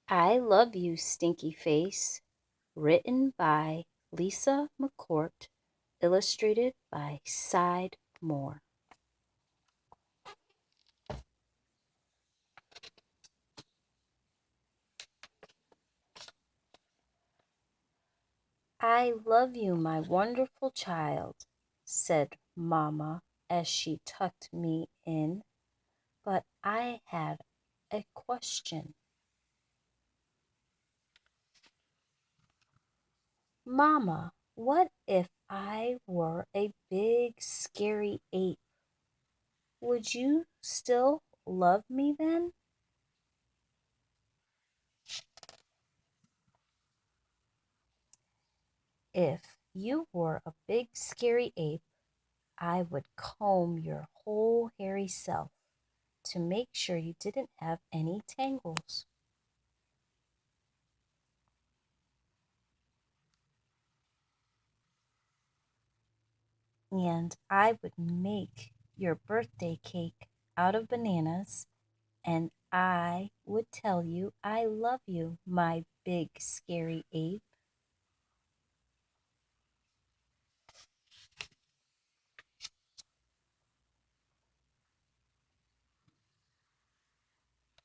I Love You, Stinky Face, written by Lisa McCourt, illustrated by Side Moore. I love you, my wonderful child, said Mamma as she tucked me in, but I had a question. Mamma, what if I were a big, scary ape? Would you still love me then? If you were a big, scary ape, I would comb your whole hairy self to make sure you didn't have any tangles. And I would make your birthday cake out of bananas, and I would tell you I love you, my big, scary ape.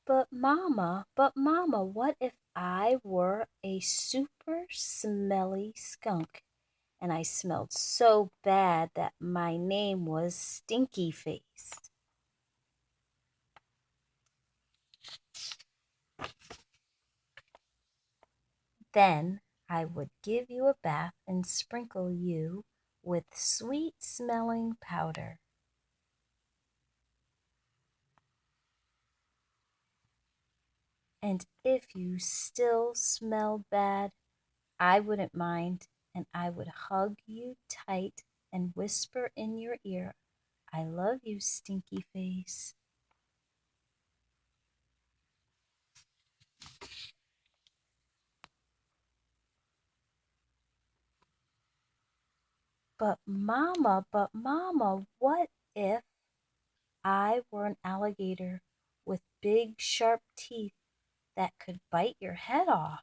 But Mama, what if I were a super smelly skunk and I smelled so bad that my name was Stinky Face? Then I would give you a bath and sprinkle you with sweet smelling powder. And if you still smell bad, I wouldn't mind, and I would hug you tight and whisper in your ear, I love you, Stinky Face. But Mama, what if I were an alligator with big, sharp teeth that could bite your head off?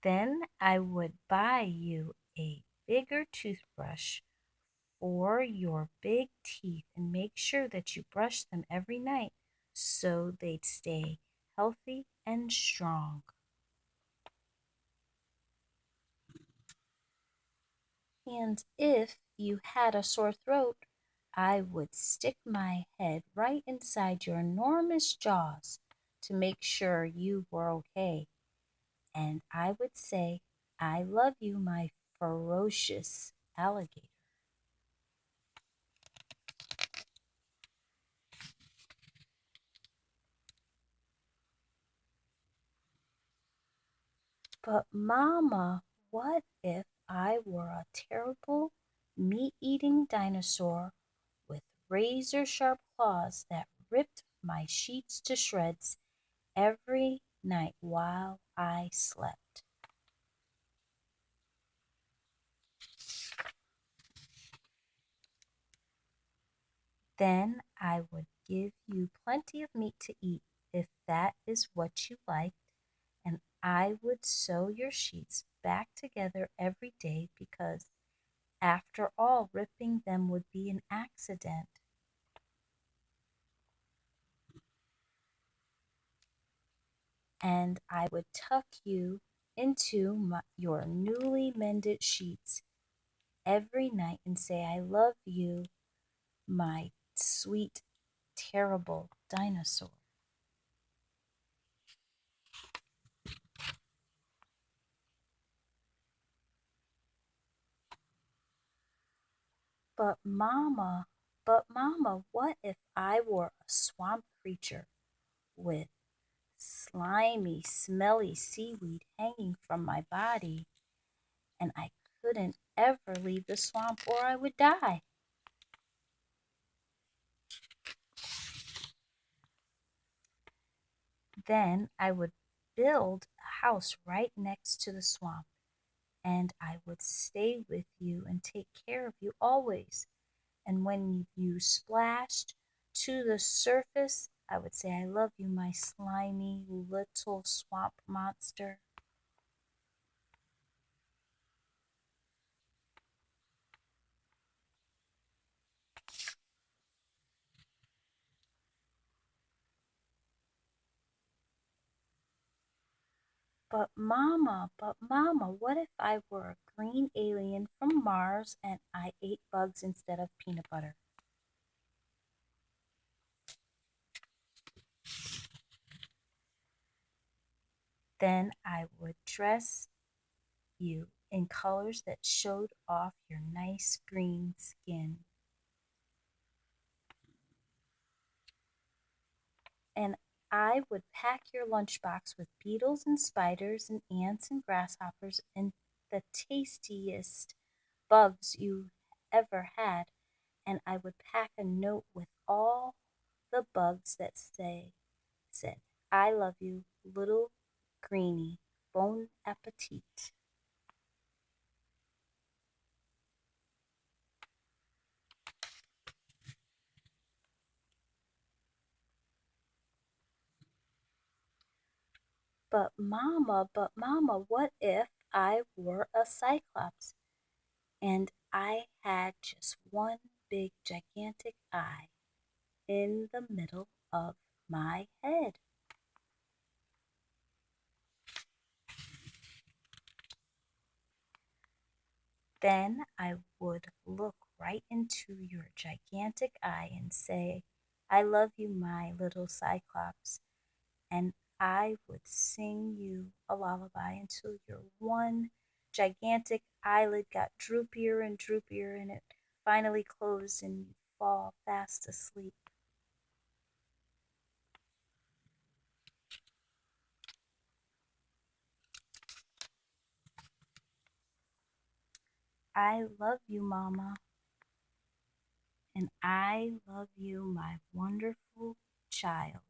Then I would buy you a bigger toothbrush for your big teeth and make sure that you brush them every night so they'd stay healthy and strong. And if you had a sore throat, I would stick my head right inside your enormous jaws to make sure you were okay. And I would say, I love you, my ferocious alligator. But Mama, what if I were a terrible meat eating dinosaur with razor sharp claws that ripped my sheets to shreds every night while I slept? Then I would give you plenty of meat to eat if that is what you liked, and I would sew your sheets back together every day because, after all, ripping them would be an accident. And I would tuck you into your newly mended sheets every night and say, I love you, my sweet, terrible dinosaur. But Mama, but Mama, what if I were a swamp creature with slimy, smelly seaweed hanging from my body and I couldn't ever leave the swamp or I would die? Then I would build a house right next to the swamp and I would stay with you and take care of you always And when you splashed to the surface, I would say, I love you, my slimy little swamp monster. But Mama, what if I were a green alien from Mars and I ate bugs instead of peanut butter? Then I would dress you in colors that showed off your nice green skin. And I would pack your lunchbox with beetles and spiders and ants and grasshoppers and the tastiest bugs you ever had. And I would pack a note with all the bugs that said, I love you, little greenie, bon appetit. But Mama, what if I were a cyclops and I had just one big gigantic eye in the middle of my head? Then I would look right into your gigantic eye and say, I love you, my little cyclops. And I would sing you a lullaby until your one gigantic eyelid got droopier and droopier and it finally closed and you fall fast asleep. I love you, Mama, and I love you, my wonderful child.